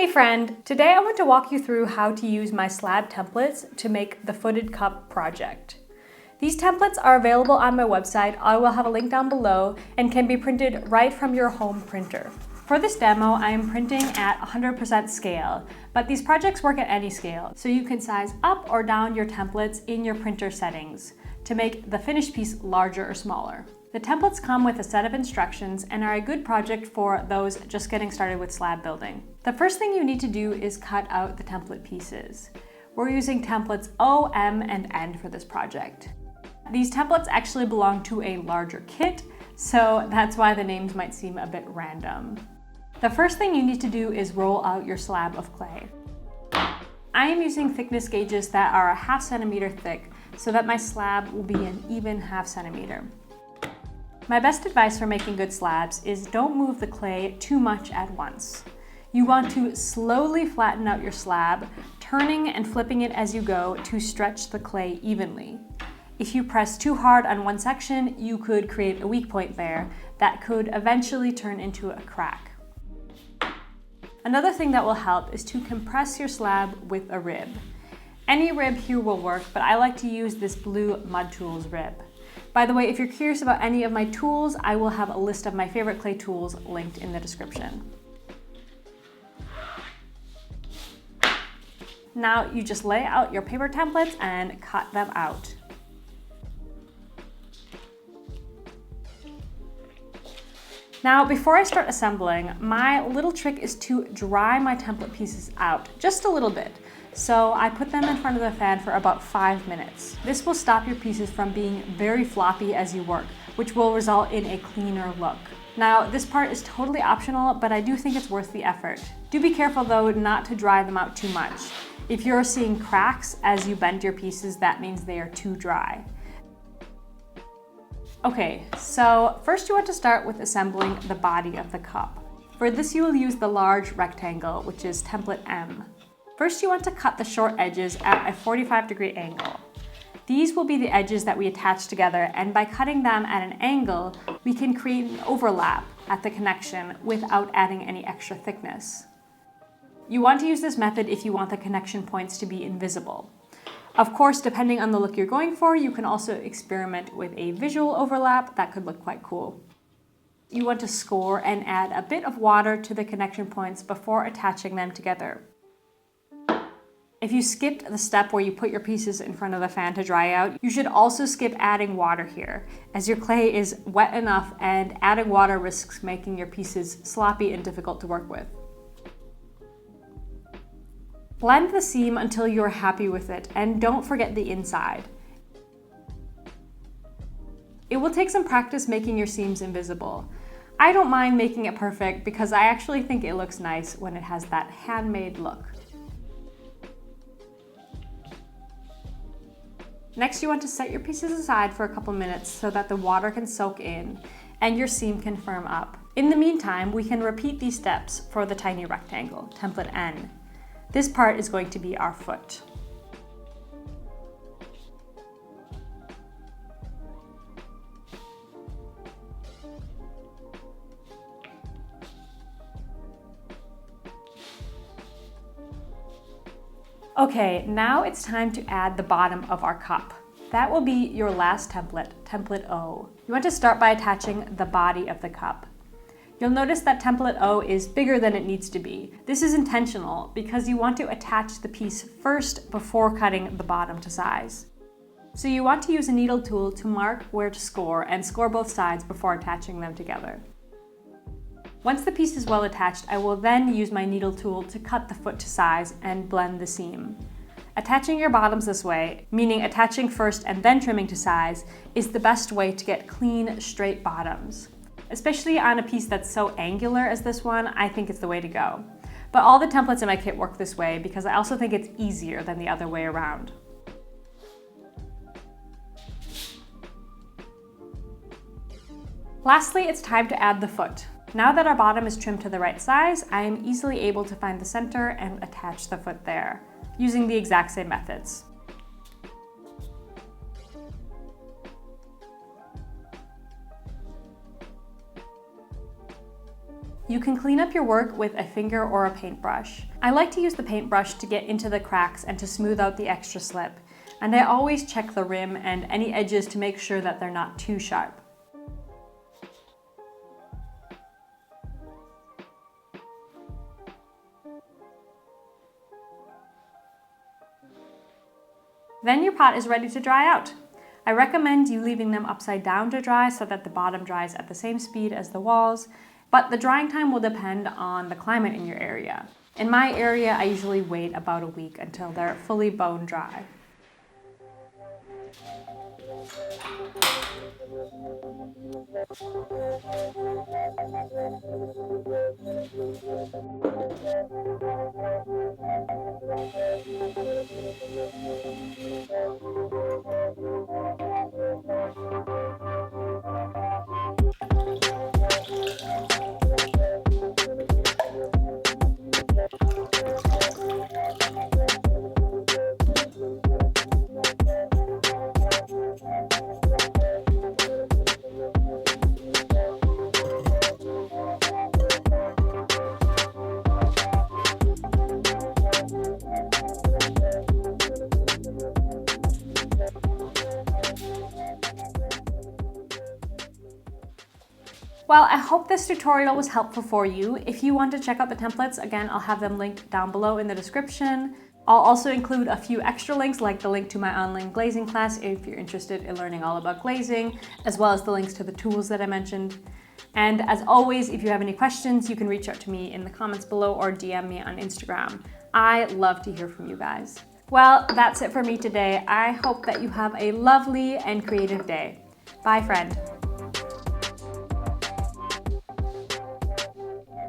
Hey friend! Today I want to walk you through how to use my slab templates to make the footed cup project. These templates are available on my website. I will have a link down below and can be printed right from your home printer. For this demo, I am printing at 100% scale, but these projects work at any scale, so you can size up or down your templates in your printer settings to make the finished piece larger or smaller. The templates come with a set of instructions and are a good project for those just getting started with slab building. The first thing you need to do is cut out the template pieces. We're using templates O, M, and N for this project. These templates actually belong to a larger kit, so that's why the names might seem a bit random. The first thing you need to do is roll out your slab of clay. I am using thickness gauges that are a 1/2 centimeter thick so that my slab will be an even 1/2 centimeter. My best advice for making good slabs is don't move the clay too much at once. You want to slowly flatten out your slab, turning and flipping it as you go to stretch the clay evenly. If you press too hard on one section, you could create a weak point there that could eventually turn into a crack. Another thing that will help is to compress your slab with a rib. Any rib here will work, but I like to use this blue Mud Tools rib. By the way, if you're curious about any of my tools, I will have a list of my favorite clay tools linked in the description. Now you just lay out your paper templates and cut them out. Now, before I start assembling, my little trick is to dry my template pieces out just a little bit. So I put them in front of the fan for about 5 minutes. This will stop your pieces from being very floppy as you work, which will result in a cleaner look. Now, this part is totally optional, but I do think it's worth the effort. Do be careful though not to dry them out too much. If you're seeing cracks as you bend your pieces, that means they are too dry. Okay, so first you want to start with assembling the body of the cup. For this you will use the large rectangle, which is template M. First you want to cut the short edges at a 45-degree angle. These will be the edges that we attach together, and by cutting them at an angle, we can create an overlap at the connection without adding any extra thickness. You want to use this method if you want the connection points to be invisible. Of course, depending on the look you're going for, you can also experiment with a visual overlap. That could look quite cool. You want to score and add a bit of water to the connection points before attaching them together. If you skipped the step where you put your pieces in front of the fan to dry out, you should also skip adding water here, as your clay is wet enough and adding water risks making your pieces sloppy and difficult to work with. Blend the seam until you're happy with it, and don't forget the inside. It will take some practice making your seams invisible. I don't mind making it perfect because I actually think it looks nice when it has that handmade look. Next, you want to set your pieces aside for a couple minutes so that the water can soak in and your seam can firm up. In the meantime, we can repeat these steps for the tiny rectangle, template N. This part is going to be our foot. Okay, now it's time to add the bottom of our cup. That will be your last template, template O. You want to start by attaching the body of the cup. You'll notice that template O is bigger than it needs to be. This is intentional because you want to attach the piece first before cutting the bottom to size. So you want to use a needle tool to mark where to score and score both sides before attaching them together. Once the piece is well attached, I will then use my needle tool to cut the foot to size and blend the seam. Attaching your bottoms this way, meaning attaching first and then trimming to size, is the best way to get clean, straight bottoms. Especially on a piece that's so angular as this one, I think it's the way to go. But all the templates in my kit work this way because I also think it's easier than the other way around. Lastly, it's time to add the foot. Now that our bottom is trimmed to the right size, I am easily able to find the center and attach the foot there, using the exact same methods. You can clean up your work with a finger or a paintbrush. I like to use the paintbrush to get into the cracks and to smooth out the extra slip. And I always check the rim and any edges to make sure that they're not too sharp. Then your pot is ready to dry out. I recommend you leaving them upside down to dry so that the bottom dries at the same speed as the walls, but the drying time will depend on the climate in your area. In my area, I usually wait about a week until they're fully bone dry. Well, I hope this tutorial was helpful for you. If you want to check out the templates, again, I'll have them linked down below in the description. I'll also include a few extra links, like the link to my online glazing class if you're interested in learning all about glazing, as well as the links to the tools that I mentioned. And as always, if you have any questions, you can reach out to me in the comments below or DM me on Instagram. I love to hear from you guys. Well, that's it for me today. I hope that you have a lovely and creative day. Bye, friend.